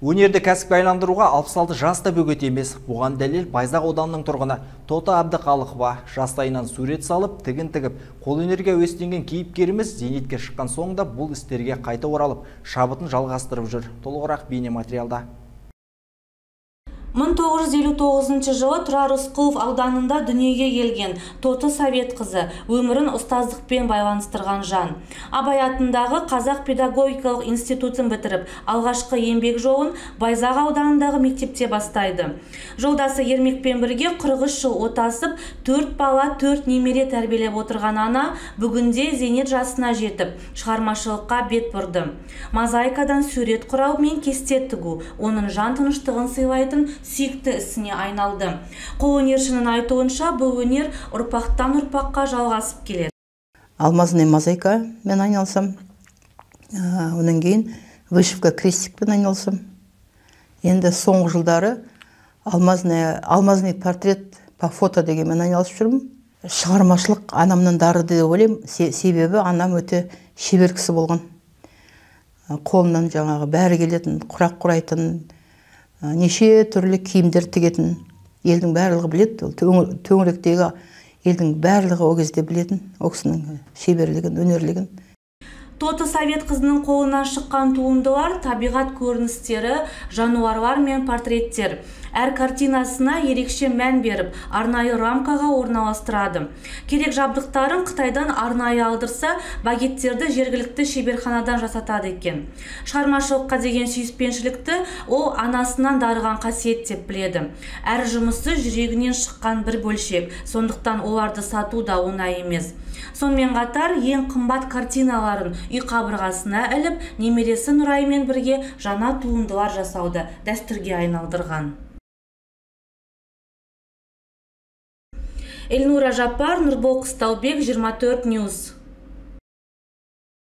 Өнерді кәсіпке айландыруға 66 жаста бөгет емес. Бұған дәлел Байзақ ауданының тұрғыны Тота Әбдіқалықова жастайынан сурет салып, тігін тігіп, қолөнерге өстенген кейіпкеріміз зейнетке шыққан соңында бұл істерге қайта оралып, шабытын жалғастырып жүр. Толығырақ бейне материалда. 1959 жылы Тұрар Рысқұлов ауданында дүниеге келген Тоты Совет қызы өмірін ұстаздықпен байланыстырған жан. Абай атындағы Қазақ педагогикалық институтын бітіріп, алғашқы еңбек жолын Байзақ ауданындағы мектепте бастайды. Жолдасы Ермекпен бірге 43 жыл отасып, 4 бала, 4 немере тәрбиелеп отырған ана бүгінде зейнет жасына жетіп, шығармашылыққа бет бұрды. Мозаикадан сурет құрау мен кесте тігу, оның жан тыныштығын сыйлайтын сүйікті ісіне айналды. Қолөнершінің айтуынша, бұл өнер ұрпақтан ұрпаққа жалғасып келеді. Алмазный мозаика мен айналсам, онан кейін вышивка крестикпен айналсам. Енді соңғы жылдары алмазный портрет по фото деген мен айналысып жүрмін. Шығармашылық анамнан дарыды деп ойлаймын, себебі анам өте шебер кісі болған. Қолынан жаңағы бәрі келетін, құрақ құрайтын, неше түрлі киімдер тігетін, елдің барлығы біледі, төңіректегі елдің барлығы о кезде білетін, о кісінің шеберлігін, өнерлігін. Тоты Совет қызының қолынан шыққан туындылар, табиғат көріністері, жануарлар мен портреттер. Әр картинасына ерекше мән беріп, арнайы рамкаға орналастырады. Керек жабдықтарын Қытайдан арнайы алдырса, багеттерді жергілікті шеберханадан жасатады екен. Шығармашылыққа деген сүйіспеншілікті ол анасынан дарыған қасиет деп біледі. Әр жұмысы жүрегінен шыққан бір бөлшек, сондықтан оларды сату да оңай емес. Сонымен қатар ең қымбат картиналарын үй қабырғасына іліп, немересі Нұраймен бірге жаңа туындылар жасауды дәстүрге айналдырған. Эльнура Жапар, Нұрбол Қыстаубек, 24 News.